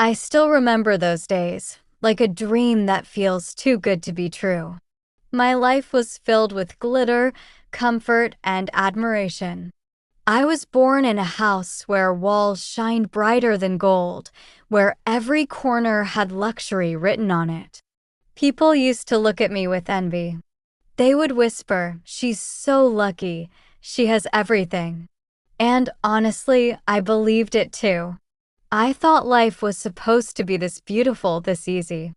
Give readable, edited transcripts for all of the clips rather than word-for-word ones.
I still remember those days, like a dream that feels too good to be true. My life was filled with glitter, comfort, and admiration. I was born in a house where walls shined brighter than gold, where every corner had luxury written on it. People used to look at me with envy. They would whisper, "She's so lucky. She has everything." And honestly, I believed it too. I thought life was supposed to be this beautiful, this easy.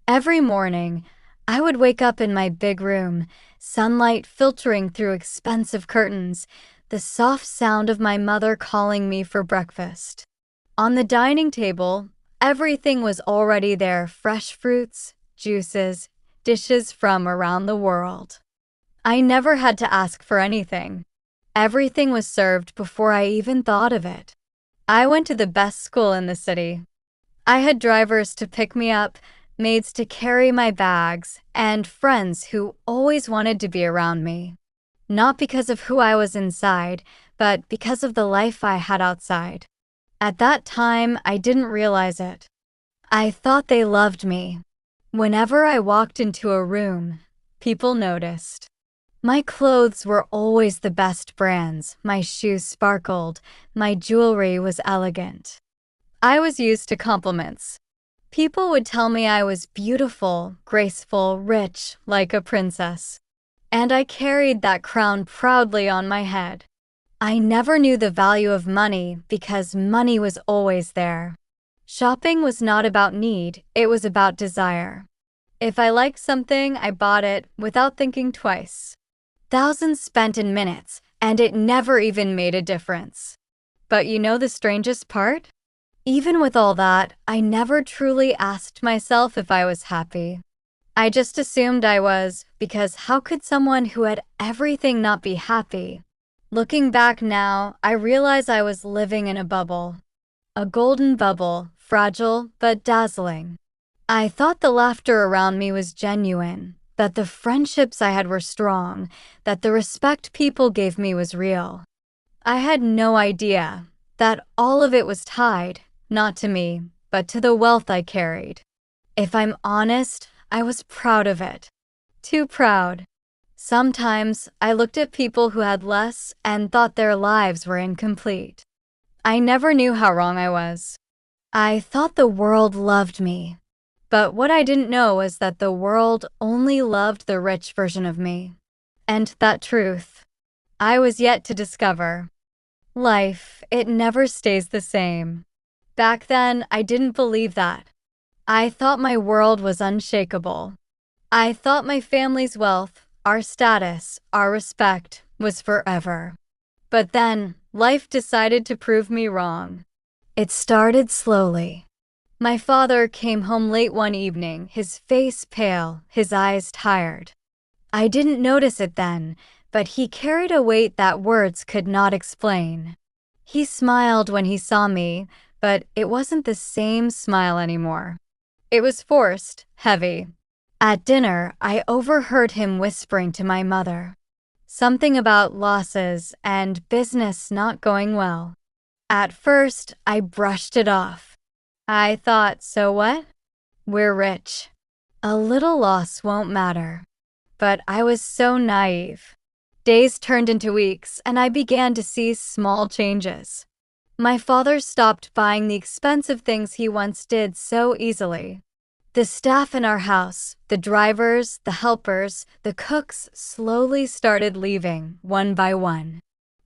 Every morning, I would wake up in my big room, sunlight filtering through expensive curtains, the soft sound of my mother calling me for breakfast. On the dining table, everything was already there: fresh fruits, juices, dishes from around the world. I never had to ask for anything. Everything was served before I even thought of it. I went to the best school in the city. I had drivers to pick me up, maids to carry my bags, and friends who always wanted to be around me. Not because of who I was inside, but because of the life I had outside. At that time, I didn't realize it. I thought they loved me. Whenever I walked into a room, people noticed. My clothes were always the best brands, my shoes sparkled, my jewelry was elegant. I was used to compliments. People would tell me I was beautiful, graceful, rich, like a princess. And I carried that crown proudly on my head. I never knew the value of money because money was always there. Shopping was not about need, it was about desire. If I liked something, I bought it without thinking twice. Thousands spent in minutes, and it never even made a difference. But you know the strangest part? Even with all that, I never truly asked myself if I was happy. I just assumed I was, because how could someone who had everything not be happy? Looking back now, I realize I was living in a bubble. A golden bubble, fragile but dazzling. I thought the laughter around me was genuine, that the friendships I had were strong, that the respect people gave me was real. I had no idea that all of it was tied, not to me, but to the wealth I carried. If I'm honest, I was proud of it. Too proud. Sometimes I looked at people who had less and thought their lives were incomplete. I never knew how wrong I was. I thought the world loved me. But what I didn't know was that the world only loved the rich version of me. And that truth, I was yet to discover. Life, it never stays the same. Back then, I didn't believe that. I thought my world was unshakable. I thought my family's wealth, our status, our respect, was forever. But then, life decided to prove me wrong. It started slowly. My father came home late one evening, his face pale, his eyes tired. I didn't notice it then, but he carried a weight that words could not explain. He smiled when he saw me, but it wasn't the same smile anymore. It was forced, heavy. At dinner, I overheard him whispering to my mother. Something about losses and business not going well. At first, I brushed it off. I thought, so what? We're rich. A little loss won't matter. But I was so naive. Days turned into weeks, and I began to see small changes. My father stopped buying the expensive things he once did so easily. The staff in our house, the drivers, the helpers, the cooks slowly started leaving, one by one.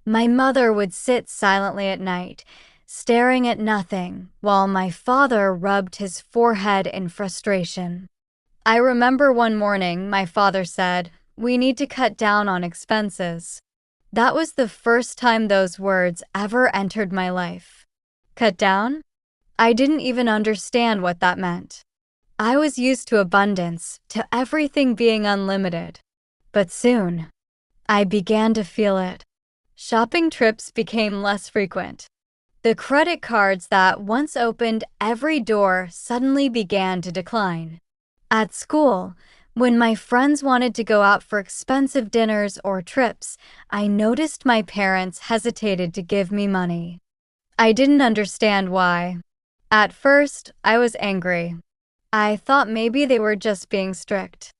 My mother would sit silently at night, staring at nothing, while my father rubbed his forehead in frustration. I remember one morning my father said, "We need to cut down on expenses." That was the first time those words ever entered my life. Cut down? I didn't even understand what that meant. I was used to abundance, to everything being unlimited. But soon, I began to feel it. Shopping trips became less frequent. The credit cards that once opened every door suddenly began to decline. At school, when my friends wanted to go out for expensive dinners or trips, I noticed my parents hesitated to give me money. I didn't understand why. At first, I was angry. I thought maybe they were just being strict.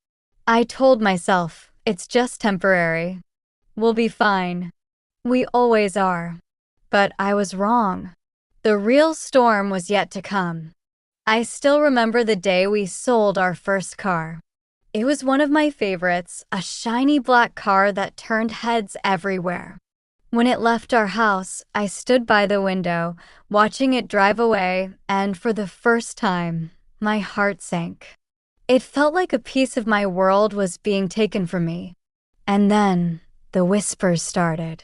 I told myself, it's just temporary. We'll be fine. We always are. But I was wrong. The real storm was yet to come. I still remember the day we sold our first car. It was one of my favorites, a shiny black car that turned heads everywhere. When it left our house, I stood by the window, watching it drive away, and for the first time, my heart sank. It felt like a piece of my world was being taken from me. And then, the whispers started.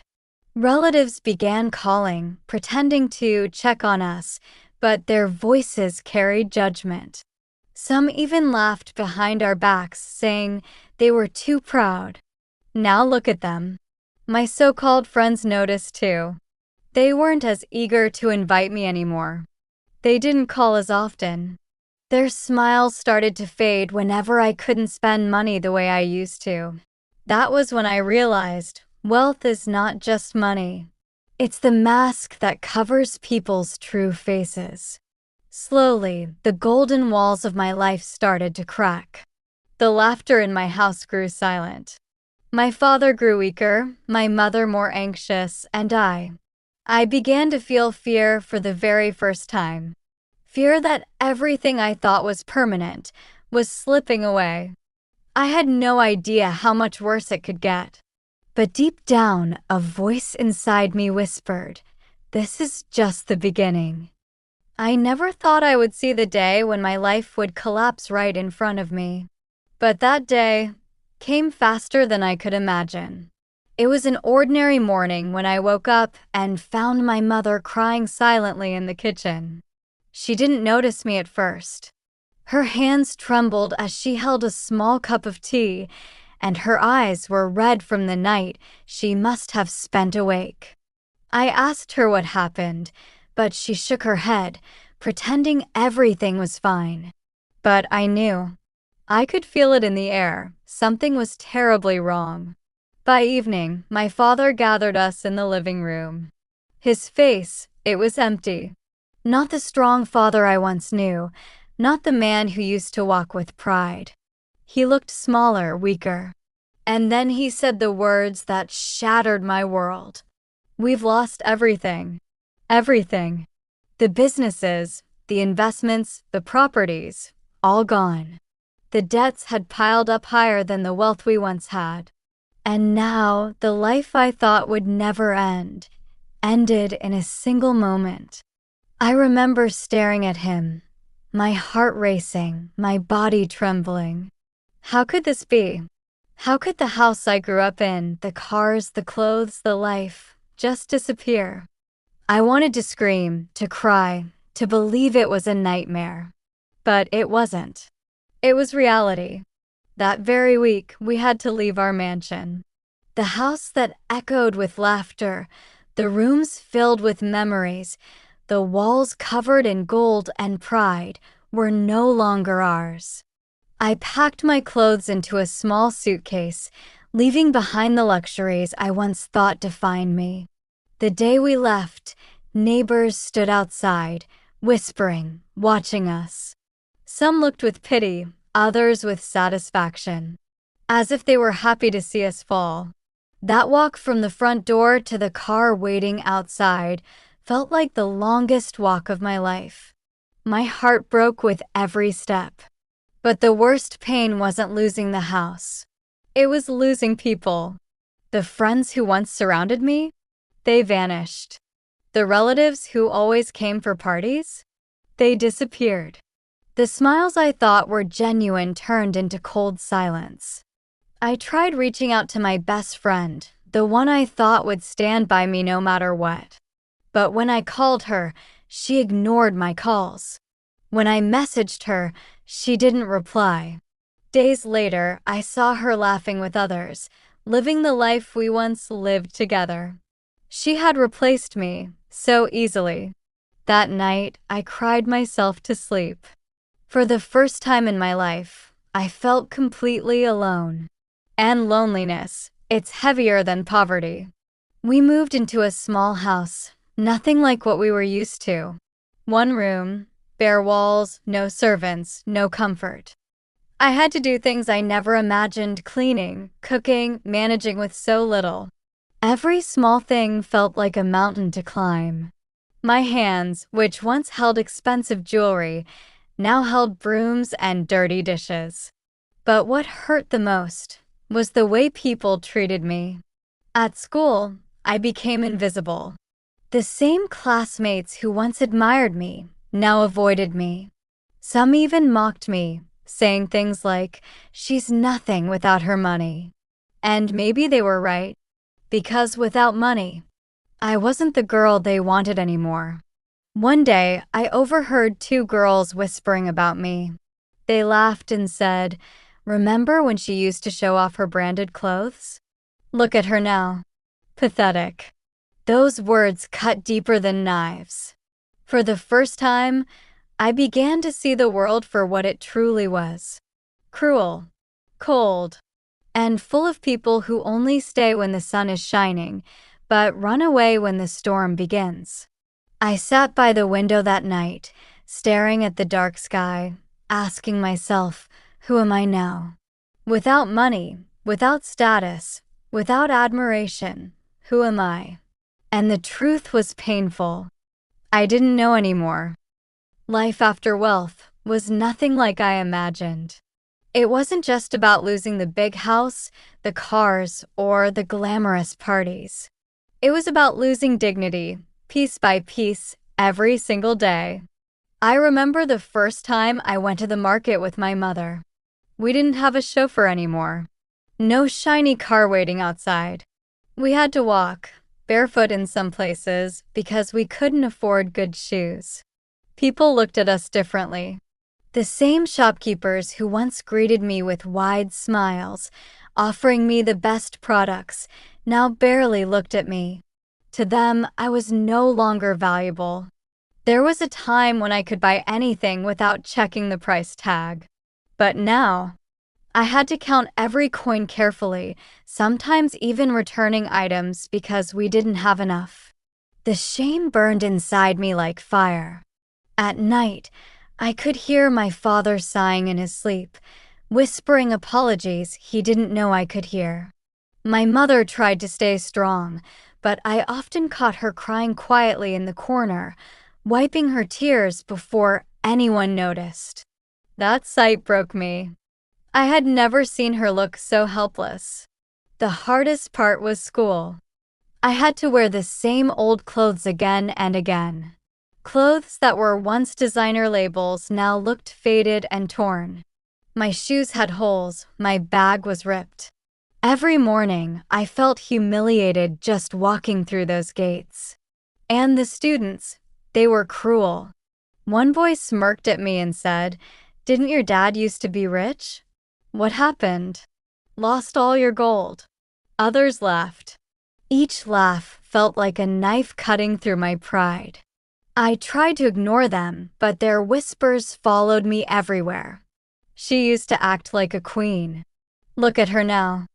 Relatives began calling, pretending to check on us, but their voices carried judgment. Some even laughed behind our backs, saying they were too proud. Now look at them. My so-called friends noticed too. They weren't as eager to invite me anymore. They didn't call as often. Their smiles started to fade whenever I couldn't spend money the way I used to. That was when I realized wealth is not just money. It's the mask that covers people's true faces. Slowly, the golden walls of my life started to crack. The laughter in my house grew silent. My father grew weaker, my mother more anxious, and I began to feel fear for the very first time. Fear that everything I thought was permanent was slipping away. I had no idea how much worse it could get. But deep down, a voice inside me whispered, "This is just the beginning." I never thought I would see the day when my life would collapse right in front of me. But that day came faster than I could imagine. It was an ordinary morning when I woke up and found my mother crying silently in the kitchen. She didn't notice me at first. Her hands trembled as she held a small cup of tea, and her eyes were red from the night she must have spent awake. I asked her what happened, but she shook her head, pretending everything was fine. But I knew. I could feel it in the air. Something was terribly wrong. By evening, my father gathered us in the living room. His face, it was empty. Not the strong father I once knew, not the man who used to walk with pride. He looked smaller, weaker. And then he said the words that shattered my world. "We've lost everything. Everything. The businesses, the investments, the properties, all gone. The debts had piled up higher than the wealth we once had. And now the life I thought would never end, ended in a single moment." I remember staring at him, my heart racing, my body trembling. How could this be? How could the house I grew up in, the cars, the clothes, the life, just disappear? I wanted to scream, to cry, to believe it was a nightmare. But it wasn't. It was reality. That very week, we had to leave our mansion. The house that echoed with laughter, the rooms filled with memories, the walls covered in gold and pride were no longer ours. I packed my clothes into a small suitcase, leaving behind the luxuries I once thought defined me. The day we left, neighbors stood outside, whispering, watching us. Some looked with pity, others with satisfaction, as if they were happy to see us fall. That walk from the front door to the car waiting outside felt like the longest walk of my life. My heart broke with every step. But the worst pain wasn't losing the house. It was losing people. The friends who once surrounded me, they vanished. The relatives who always came for parties, they disappeared. The smiles I thought were genuine turned into cold silence. I tried reaching out to my best friend, the one I thought would stand by me no matter what. But when I called her, she ignored my calls. When I messaged her, she didn't reply. Days later, I saw her laughing with others, living the life we once lived together. She had replaced me so easily. That night, I cried myself to sleep. For the first time in my life, I felt completely alone. And loneliness, it's heavier than poverty. We moved into a small house, nothing like what we were used to. One room, bare walls, no servants, no comfort. I had to do things I never imagined: cleaning, cooking, managing with so little. Every small thing felt like a mountain to climb. My hands, which once held expensive jewelry, now held brooms and dirty dishes. But what hurt the most was the way people treated me. At school, I became invisible. The same classmates who once admired me now avoided me. Some even mocked me, saying things like, "She's nothing without her money." And maybe they were right, because without money, I wasn't the girl they wanted anymore. One day, I overheard two girls whispering about me. They laughed and said, "Remember when she used to show off her branded clothes? Look at her now." Pathetic. Those words cut deeper than knives. For the first time, I began to see the world for what it truly was: cruel, cold, and full of people who only stay when the sun is shining, but run away when the storm begins. I sat by the window that night, staring at the dark sky, asking myself, who am I now? Without money, without status, without admiration, who am I? And the truth was painful. I didn't know anymore. Life after wealth was nothing like I imagined. It wasn't just about losing the big house, the cars, or the glamorous parties. It was about losing dignity, piece by piece, every single day. I remember the first time I went to the market with my mother. We didn't have a chauffeur anymore. No shiny car waiting outside. We had to walk, barefoot in some places, because we couldn't afford good shoes. People looked at us differently. The same shopkeepers who once greeted me with wide smiles, offering me the best products, now barely looked at me. To them, I was no longer valuable. There was a time when I could buy anything without checking the price tag. But now, I had to count every coin carefully, sometimes even returning items because we didn't have enough. The shame burned inside me like fire. At night, I could hear my father sighing in his sleep, whispering apologies he didn't know I could hear. My mother tried to stay strong, but I often caught her crying quietly in the corner, wiping her tears before anyone noticed. That sight broke me. I had never seen her look so helpless. The hardest part was school. I had to wear the same old clothes again and again. Clothes that were once designer labels now looked faded and torn. My shoes had holes, my bag was ripped. Every morning, I felt humiliated just walking through those gates. And the students, they were cruel. One boy smirked at me and said, "Didn't your dad used to be rich? What happened? Lost all your gold." Others laughed. Each laugh felt like a knife cutting through my pride. I tried to ignore them, but their whispers followed me everywhere. "She used to act like a queen. Look at her now."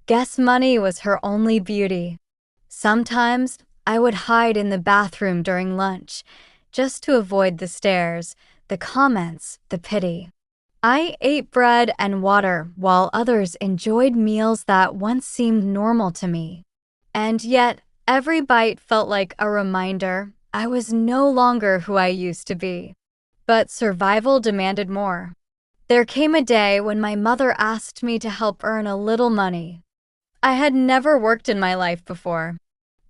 Guess money was her only beauty. Sometimes I would hide in the bathroom during lunch, just to avoid the stares, the comments, the pity. I ate bread and water while others enjoyed meals that once seemed normal to me. And yet, every bite felt like a reminder I was no longer who I used to be. But survival demanded more. There came a day when my mother asked me to help earn a little money. I had never worked in my life before.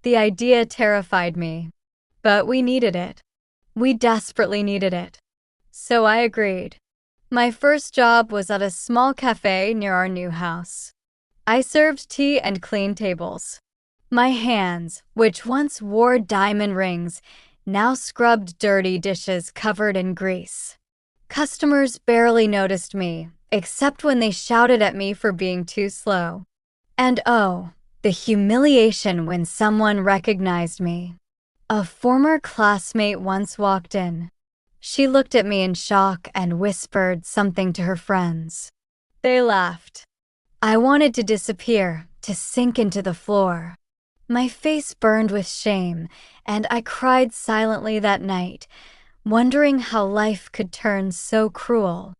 The idea terrified me. But we needed it. We desperately needed it. So I agreed. My first job was at a small cafe near our new house. I served tea and cleaned tables. My hands, which once wore diamond rings, now scrubbed dirty dishes covered in grease. Customers barely noticed me, except when they shouted at me for being too slow. And oh, the humiliation when someone recognized me. A former classmate once walked in. She looked at me in shock and whispered something to her friends. They laughed. I wanted to disappear, to sink into the floor. My face burned with shame, and I cried silently that night, wondering how life could turn so cruel.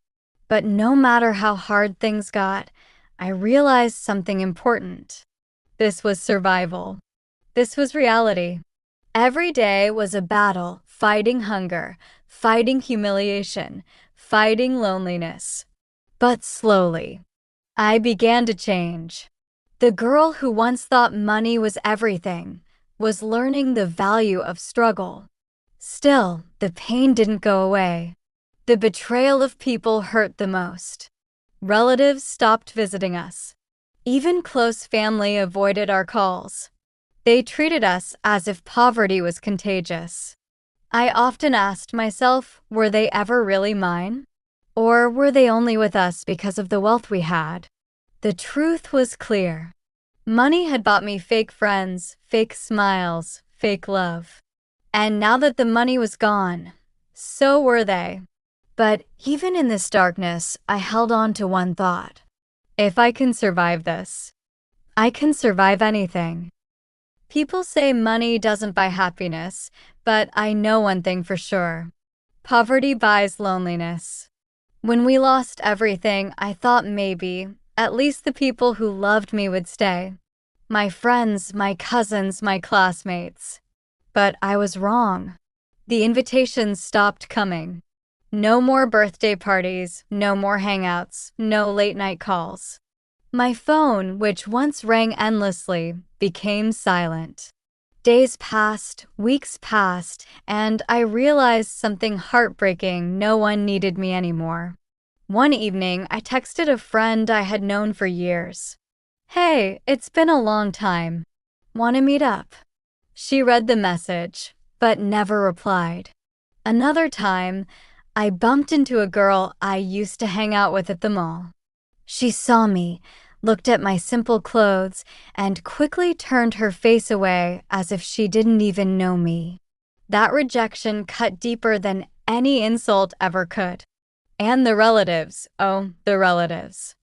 But no matter how hard things got, I realized something important. This was survival. This was reality. Every day was a battle, fighting hunger, fighting humiliation, fighting loneliness. But slowly, I began to change. The girl who once thought money was everything was learning the value of struggle. Still, the pain didn't go away. The betrayal of people hurt the most. Relatives stopped visiting us. Even close family avoided our calls. They treated us as if poverty was contagious. I often asked myself, were they ever really mine? Or were they only with us because of the wealth we had? The truth was clear. Money had bought me fake friends, fake smiles, fake love. And now that the money was gone, so were they. But even in this darkness, I held on to one thought. If I can survive this, I can survive anything. People say money doesn't buy happiness, but I know one thing for sure. Poverty buys loneliness. When we lost everything, I thought maybe, at least the people who loved me would stay. My friends, my cousins, my classmates. But I was wrong. The invitations stopped coming. No more birthday parties, no more hangouts, no late-night calls. My phone, which once rang endlessly, became silent. Days passed, weeks passed, and I realized something heartbreaking: no one needed me anymore. One evening, I texted a friend I had known for years. "Hey, it's been a long time. Want to meet up?" She read the message, but never replied. Another time, I bumped into a girl I used to hang out with at the mall. She saw me, looked at my simple clothes, and quickly turned her face away as if she didn't even know me. That rejection cut deeper than any insult ever could. And the relatives, oh, the relatives.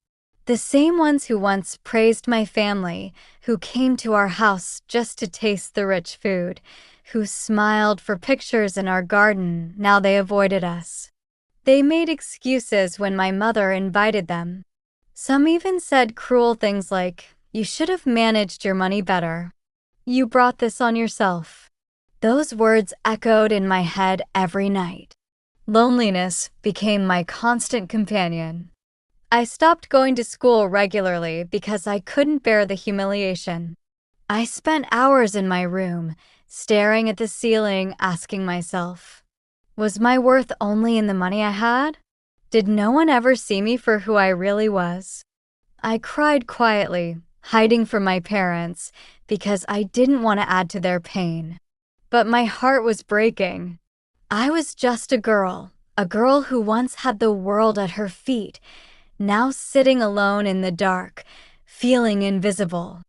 The same ones who once praised my family, who came to our house just to taste the rich food, who smiled for pictures in our garden, now they avoided us. They made excuses when my mother invited them. Some even said cruel things like, "You should have managed your money better. You brought this on yourself." Those words echoed in my head every night. Loneliness became my constant companion. I stopped going to school regularly because I couldn't bear the humiliation. I spent hours in my room, staring at the ceiling, asking myself, was my worth only in the money I had? Did no one ever see me for who I really was? I cried quietly, hiding from my parents, because I didn't want to add to their pain. But my heart was breaking. I was just a girl who once had the world at her feet, now sitting alone in the dark, feeling invisible.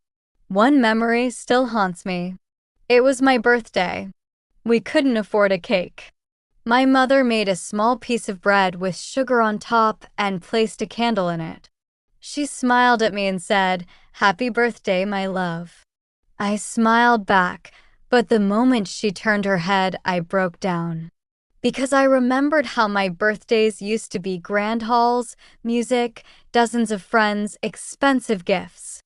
One memory still haunts me. It was my birthday. We couldn't afford a cake. My mother made a small piece of bread with sugar on top and placed a candle in it. She smiled at me and said, "Happy birthday, my love." I smiled back, but the moment she turned her head, I broke down. Because I remembered how my birthdays used to be grand halls, music, dozens of friends, expensive gifts.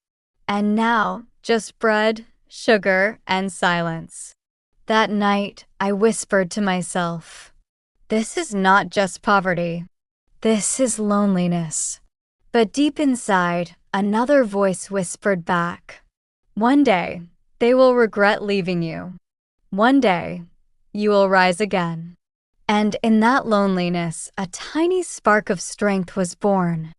And now, just bread, sugar, and silence. That night, I whispered to myself, "This is not just poverty. This is loneliness." But deep inside, another voice whispered back, "One day, they will regret leaving you. One day, you will rise again." And in that loneliness, a tiny spark of strength was born.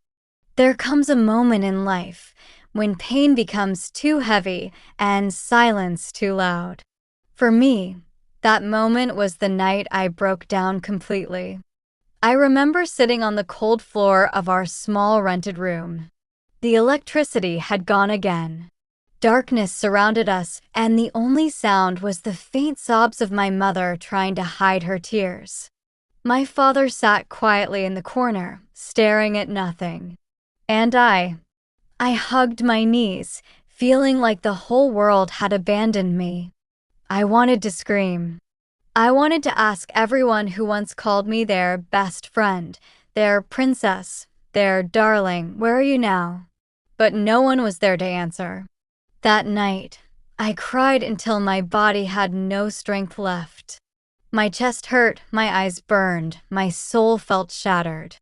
There comes a moment in life when pain becomes too heavy and silence too loud. For me, that moment was the night I broke down completely. I remember sitting on the cold floor of our small rented room. The electricity had gone again. Darkness surrounded us, and the only sound was the faint sobs of my mother trying to hide her tears. My father sat quietly in the corner, staring at nothing. And I hugged my knees, feeling like the whole world had abandoned me. I wanted to scream. I wanted to ask everyone who once called me their best friend, their princess, their darling, where are you now? But no one was there to answer. That night, I cried until my body had no strength left. My chest hurt, my eyes burned, my soul felt shattered.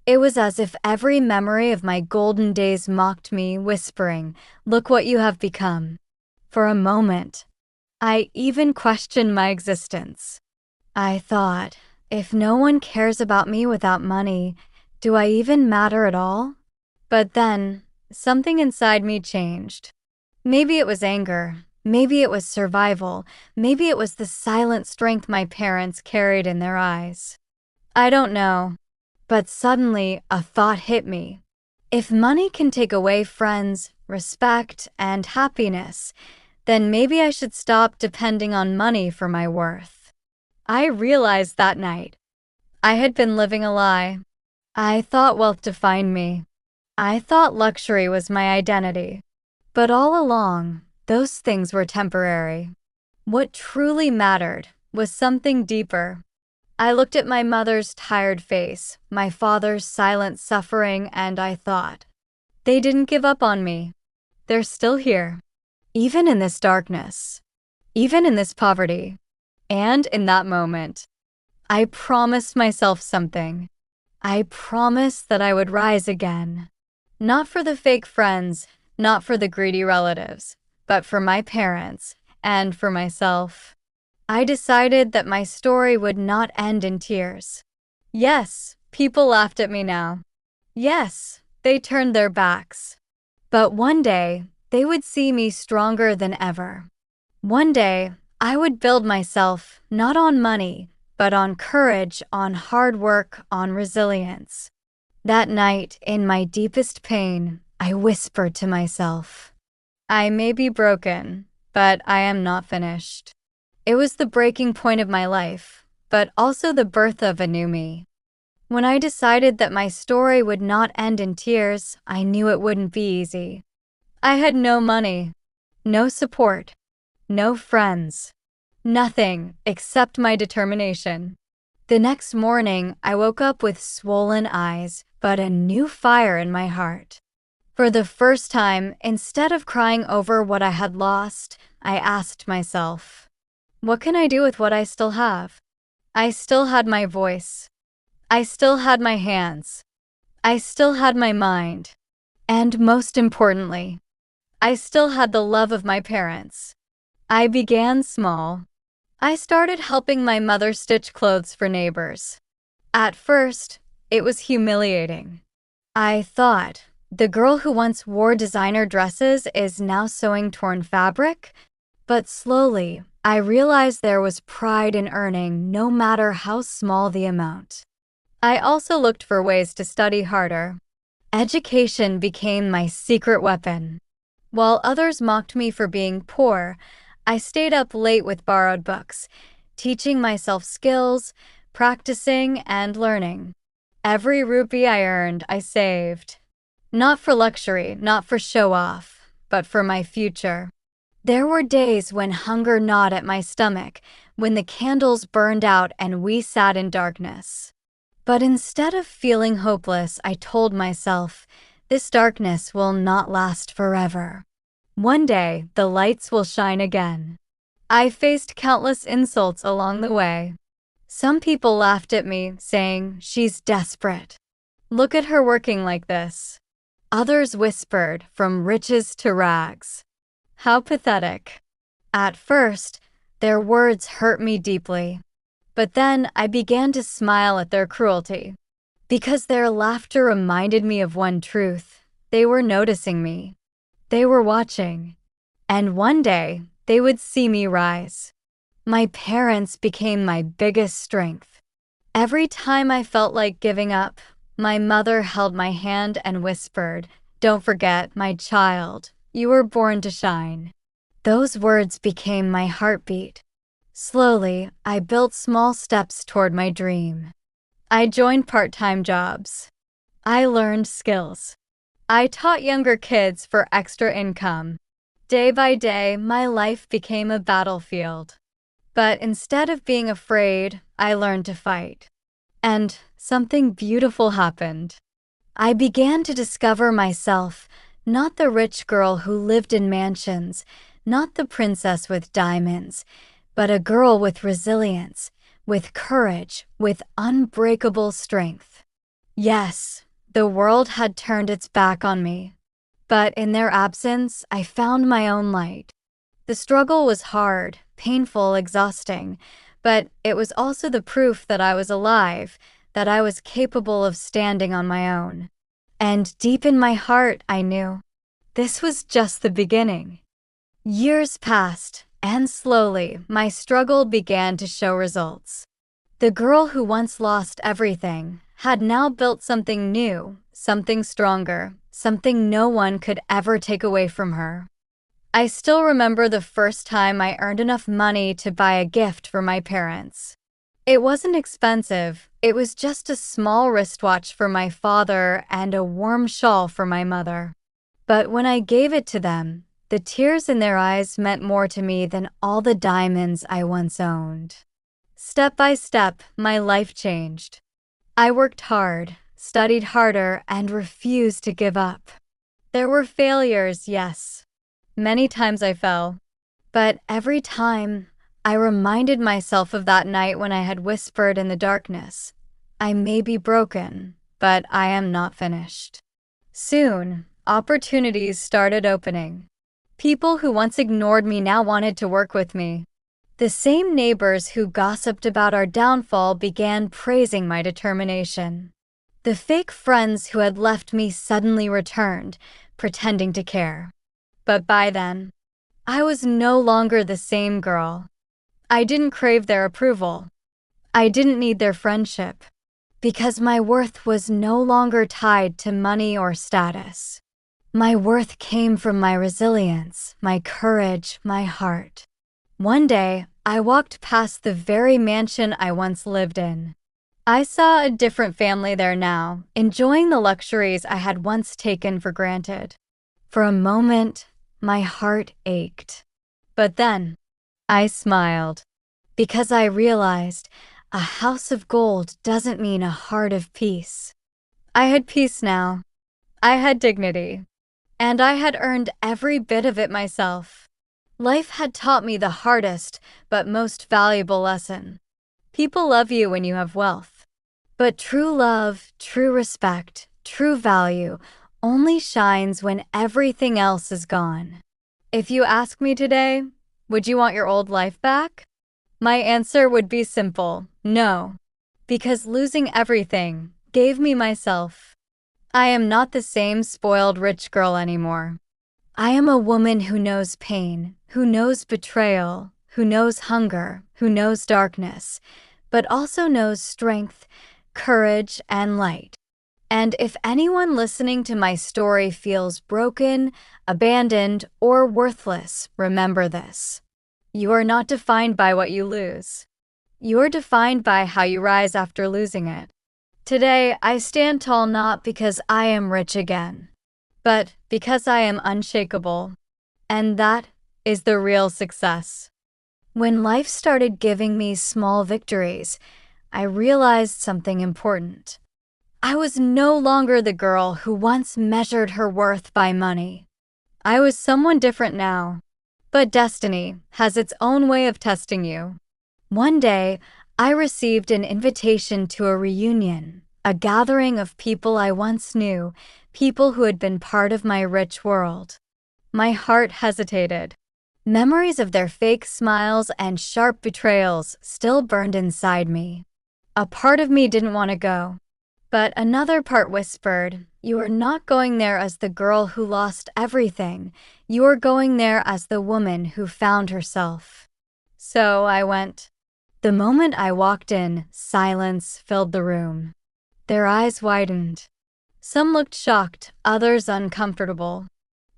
It was as if every memory of my golden days mocked me, whispering, "Look what you have become." For a moment, I even questioned my existence. I thought, if no one cares about me without money, do I even matter at all? But then, something inside me changed. Maybe it was anger, maybe it was survival, maybe it was the silent strength my parents carried in their eyes. I don't know, but suddenly a thought hit me. If money can take away friends, respect, and happiness, then maybe I should stop depending on money for my worth. I realized that night I had been living a lie. I thought wealth defined me. I thought luxury was my identity. But all along, those things were temporary. What truly mattered was something deeper. I looked at my mother's tired face, my father's silent suffering, and I thought, they didn't give up on me. They're still here. Even in this darkness. Even in this poverty. And in that moment, I promised myself something. I promised that I would rise again. Not for the fake friends, not for the greedy relatives, but for my parents and for myself. I decided that my story would not end in tears. Yes, people laughed at me now. Yes, they turned their backs. But one day, they would see me stronger than ever. One day, I would build myself not on money, but on courage, on hard work, on resilience. That night, in my deepest pain, I whispered to myself, I may be broken, but I am not finished. It was the breaking point of my life, but also the birth of a new me. When I decided that my story would not end in tears, I knew it wouldn't be easy. I had no money, no support, no friends, nothing except my determination. The next morning, I woke up with swollen eyes, but a new fire in my heart. For the first time, instead of crying over what I had lost, I asked myself, what can I do with what I still have? I still had my voice. I still had my hands. I still had my mind. And most importantly, I still had the love of my parents. I began small. I started helping my mother stitch clothes for neighbors. At first, it was humiliating. I thought, the girl who once wore designer dresses is now sewing torn fabric? But slowly, I realized there was pride in earning, no matter how small the amount. I also looked for ways to study harder. Education became my secret weapon. While others mocked me for being poor, I stayed up late with borrowed books, teaching myself skills, practicing, and learning. Every rupee I earned, I saved. Not for luxury, not for show-off, but for my future. There were days when hunger gnawed at my stomach, when the candles burned out and we sat in darkness. But instead of feeling hopeless, I told myself, this darkness will not last forever. One day, the lights will shine again. I faced countless insults along the way. Some people laughed at me, saying, she's desperate. Look at her working like this. Others whispered, from riches to rags. How pathetic. At first, their words hurt me deeply. But then I began to smile at their cruelty. Because their laughter reminded me of one truth. They were noticing me. They were watching. And one day, they would see me rise. My parents became my biggest strength. Every time I felt like giving up, my mother held my hand and whispered, don't forget, my child, you were born to shine. Those words became my heartbeat. Slowly, I built small steps toward my dream. I joined part-time jobs. I learned skills. I taught younger kids for extra income. Day by day, my life became a battlefield. But instead of being afraid, I learned to fight. And something beautiful happened. I began to discover myself, not the rich girl who lived in mansions, not the princess with diamonds, but a girl with resilience, with courage, with unbreakable strength. Yes, the world had turned its back on me, but in their absence, I found my own light. The struggle was hard, painful, exhausting, but it was also the proof that I was alive, that I was capable of standing on my own. And deep in my heart, I knew this was just the beginning. Years passed, and slowly, my struggle began to show results. The girl who once lost everything had now built something new, something stronger, something no one could ever take away from her. I still remember the first time I earned enough money to buy a gift for my parents. It wasn't expensive, it was just a small wristwatch for my father and a warm shawl for my mother. But when I gave it to them, the tears in their eyes meant more to me than all the diamonds I once owned. Step by step, my life changed. I worked hard, studied harder, and refused to give up. There were failures, yes. Many times I fell, but every time I reminded myself of that night when I had whispered in the darkness, I may be broken, but I am not finished. Soon, opportunities started opening. People who once ignored me now wanted to work with me. The same neighbors who gossiped about our downfall began praising my determination. The fake friends who had left me suddenly returned, pretending to care. But by then, I was no longer the same girl. I didn't crave their approval. I didn't need their friendship, because my worth was no longer tied to money or status. My worth came from my resilience, my courage, my heart. One day, I walked past the very mansion I once lived in. I saw a different family there now, enjoying the luxuries I had once taken for granted. For a moment, my heart ached. But then, I smiled, because I realized a house of gold doesn't mean a heart of peace. I had peace now. I had dignity. And I had earned every bit of it myself. Life had taught me the hardest but most valuable lesson. People love you when you have wealth. But true love, true respect, true value only shines when everything else is gone. If you ask me today, would you want your old life back? My answer would be simple, no. Because losing everything gave me myself. I am not the same spoiled rich girl anymore. I am a woman who knows pain, who knows betrayal, who knows hunger, who knows darkness, but also knows strength, courage, and light. And if anyone listening to my story feels broken, abandoned, or worthless, remember this. You are not defined by what you lose. You are defined by how you rise after losing it. Today, I stand tall not because I am rich again, but because I am unshakable. And that is the real success. When life started giving me small victories, I realized something important. I was no longer the girl who once measured her worth by money. I was someone different now. But destiny has its own way of testing you. One day, I received an invitation to a reunion, a gathering of people I once knew, people who had been part of my rich world. My heart hesitated. Memories of their fake smiles and sharp betrayals still burned inside me. A part of me didn't want to go. But another part whispered, you are not going there as the girl who lost everything. You are going there as the woman who found herself. So I went. The moment I walked in, silence filled the room. Their eyes widened. Some looked shocked, others uncomfortable.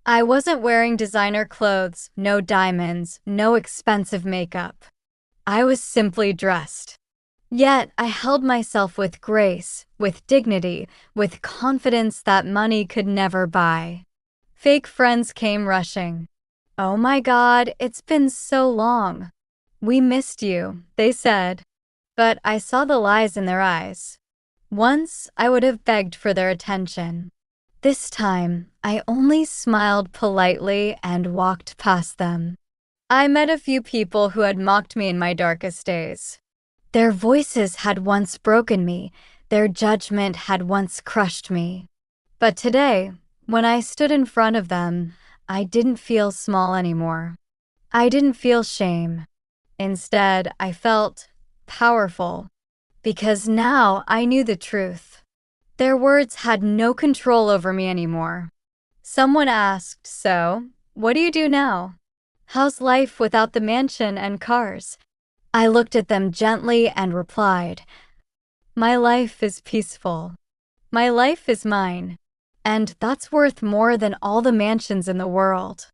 I wasn't wearing designer clothes, no diamonds, no expensive makeup. I was simply dressed. Yet I held myself with grace, with dignity, with confidence that money could never buy. Fake friends came rushing. Oh my God, it's been so long. "We missed you," they said. But I saw the lies in their eyes. Once, I would have begged for their attention. This time, I only smiled politely and walked past them. I met a few people who had mocked me in my darkest days. Their voices had once broken me. Their judgment had once crushed me. But today, when I stood in front of them, I didn't feel small anymore. I didn't feel shame. Instead, I felt powerful, because now I knew the truth. Their words had no control over me anymore. Someone asked, "So, what do you do now? How's life without the mansion and cars?" I looked at them gently and replied, "My life is peaceful. My life is mine, and that's worth more than all the mansions in the world."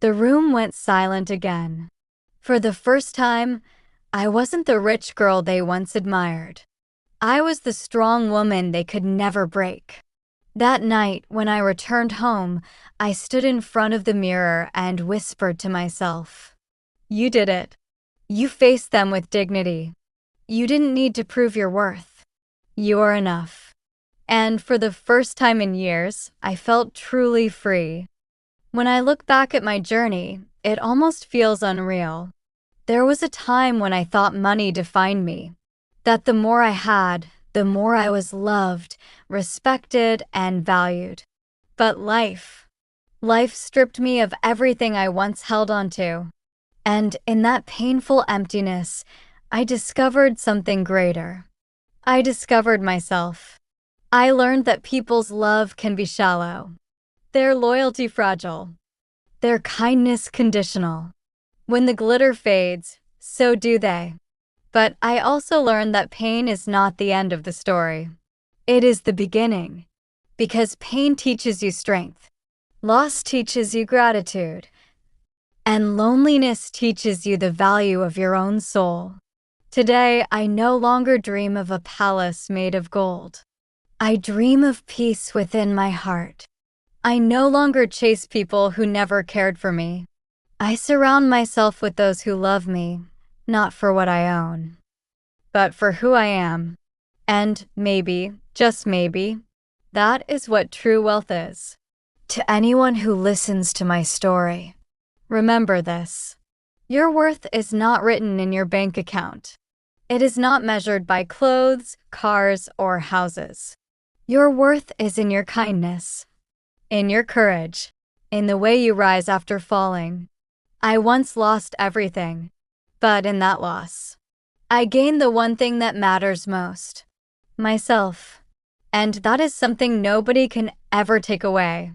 The room went silent again. For the first time, I wasn't the rich girl they once admired. I was the strong woman they could never break. That night, when I returned home, I stood in front of the mirror and whispered to myself, "You did it. You faced them with dignity. You didn't need to prove your worth. You are enough." And for the first time in years, I felt truly free. When I look back at my journey, it almost feels unreal. There was a time when I thought money defined me, that the more I had, the more I was loved, respected, and valued. But life stripped me of everything I once held onto. And in that painful emptiness, I discovered something greater. I discovered myself. I learned that people's love can be shallow, their loyalty fragile, their kindness conditional. When the glitter fades, so do they. But I also learned that pain is not the end of the story. It is the beginning. Because pain teaches you strength, loss teaches you gratitude, and loneliness teaches you the value of your own soul. Today, I no longer dream of a palace made of gold. I dream of peace within my heart. I no longer chase people who never cared for me. I surround myself with those who love me, not for what I own, but for who I am. And maybe, just maybe, that is what true wealth is. To anyone who listens to my story, remember this. Your worth is not written in your bank account. It is not measured by clothes, cars, or houses. Your worth is in your kindness, in your courage, in the way you rise after falling. I once lost everything, but in that loss, I gained the one thing that matters most, myself. And that is something nobody can ever take away.